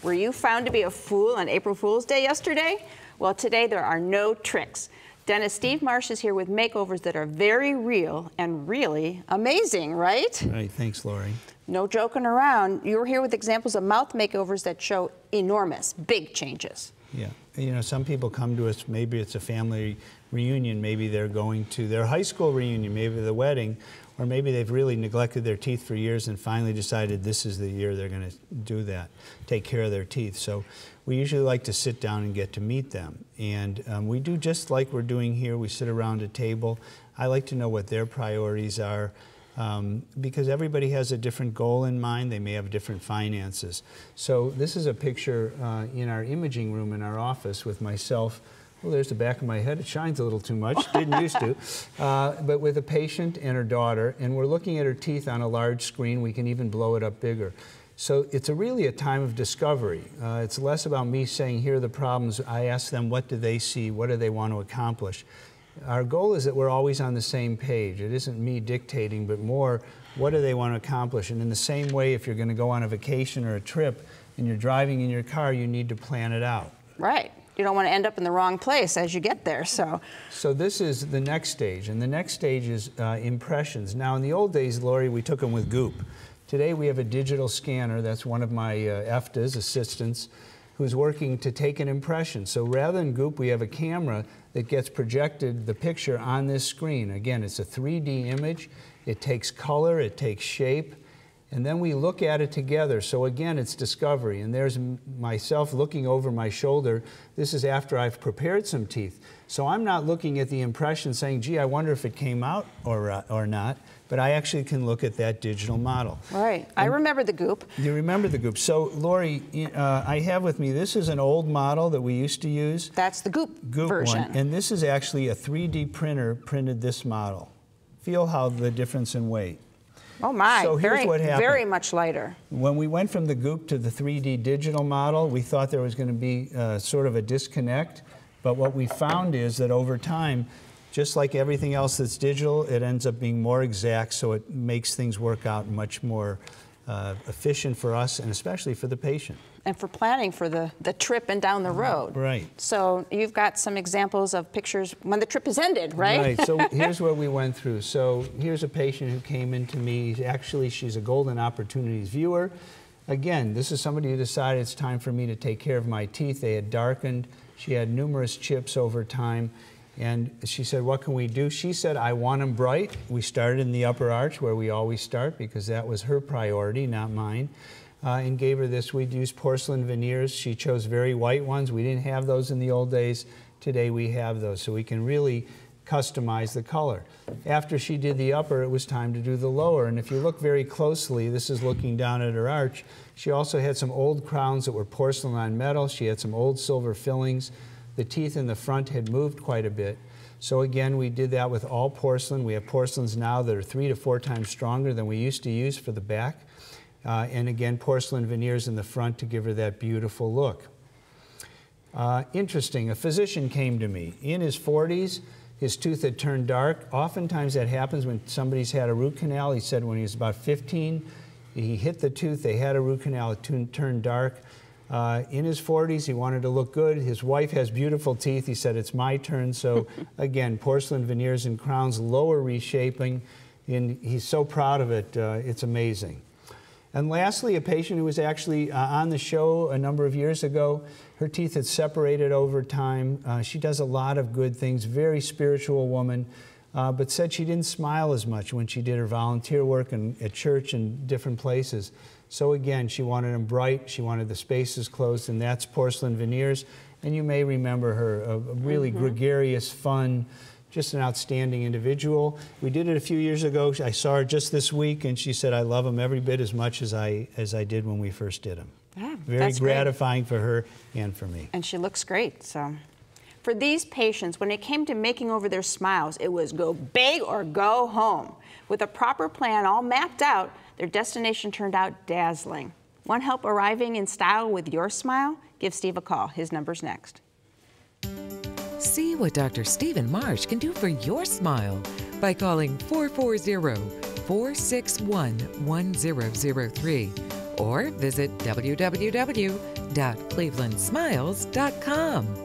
Were you found to be a fool on April Fool's Day yesterday? Well, today there are no tricks. Dentist Steve Marsh is here with makeovers that are very real and really amazing, right? Right, thanks, Lori. No joking around. You're here with examples of mouth makeovers that show enormous, big changes. Yeah, you know, some people come to us, maybe it's a family reunion, maybe they're going to their high school reunion, maybe the wedding, or maybe they've really neglected their teeth for years and finally decided this is the year they're going to do that, take care of their teeth. So we usually like to sit down and get to meet them. And we do just like we're doing here. We sit around a table. I like to know what their priorities are because everybody has a different goal in mind. They may have different finances. So this is a picture in our imaging room in our office with myself. Well, there's the back of my head. It shines a little too much. Didn't used to. But with a patient and her daughter, and we're looking at her teeth on a large screen. We can even blow it up bigger. So it's really a time of discovery. It's less about me saying, here are the problems. I ask them, what do they see? What do they want to accomplish? Our goal is that we're always on the same page. It isn't me dictating, but more, what do they want to accomplish? And in the same way, if you're going to go on a vacation or a trip and you're driving in your car, you need to plan it out. Right. You don't want to end up in the wrong place as you get there. So this is the next stage, and the next stage is impressions. Now, in the old days, Lori, we took them with goop. Today, we have a digital scanner. That's one of my EFTAs, assistants, who's working to take an impression. So rather than goop, we have a camera that gets projected the picture on this screen. Again, it's a 3D image. It takes color, it takes shape, and then we look at it together. So again, it's discovery. And there's myself looking over my shoulder. This is after I've prepared some teeth. So I'm not looking at the impression saying, gee, I wonder if it came out or not. But I actually can look at that digital model. Right. I remember the goop. You remember the goop. So, Lori, I have with me, this is an old model that we used to use. That's the goop version. One. And this is actually a 3D printer printed this model. Feel how the difference in weight. Oh my, so here's what happened. Very much lighter. When we went from the goop to the 3D digital model, we thought there was going to be sort of a disconnect. But what we found is that over time, just like everything else that's digital, it ends up being more exact, so it makes things work out much more efficient for us and especially for the patient. And for planning for the trip and down the road. Right. So you've got some examples of pictures when the trip is ended, right? Right. So here's what we went through. So here's a patient who came into me. Actually, she's a Golden Opportunities viewer. Again, this is somebody who decided it's time for me to take care of my teeth. They had darkened. She had numerous chips over time. And she said, what can we do? She said, I want them bright. We started in the upper arch where we always start because that was her priority, not mine. And gave her this. We'd use porcelain veneers. She chose very white ones. We didn't have those in the old days. Today we have those. So we can really customize the color. After she did the upper, it was time to do the lower. And if you look very closely, this is looking down at her arch. She also had some old crowns that were porcelain on metal. She had some old silver fillings. The teeth in the front had moved quite a bit. So again, we did that with all porcelain. We have porcelains now that are 3 to 4 times stronger than we used to use for the back. And again, porcelain veneers in the front to give her that beautiful look. Interesting, a physician came to me. In his 40s, his tooth had turned dark. Oftentimes that happens when somebody's had a root canal. He said when he was about 15, he hit the tooth, they had a root canal, it turned dark. In his 40s, he wanted to look good. His wife has beautiful teeth. He said, it's my turn. So again, porcelain veneers and crowns, lower reshaping, and he's so proud of it. It's amazing. And lastly, a patient who was actually on the show a number of years ago. Her teeth had separated over time. She does a lot of good things, very spiritual woman, but said she didn't smile as much when she did her volunteer work at church and different places. So again, she wanted them bright, she wanted the spaces closed, and that's porcelain veneers. And you may remember her, a really gregarious, fun, just an outstanding individual. We did it a few years ago. I saw her just this week, and she said, I love them every bit as much as I did when we first did them. Yeah, very gratifying for her and for me. And she looks great, so. For these patients, when it came to making over their smiles, it was go big or go home. With a proper plan all mapped out, their destination turned out dazzling. Want help arriving in style with your smile? Give Steve a call. His number's next. See what Dr. Stephen Marsh can do for your smile by calling 440-461-1003 or visit www.clevelandsmiles.com.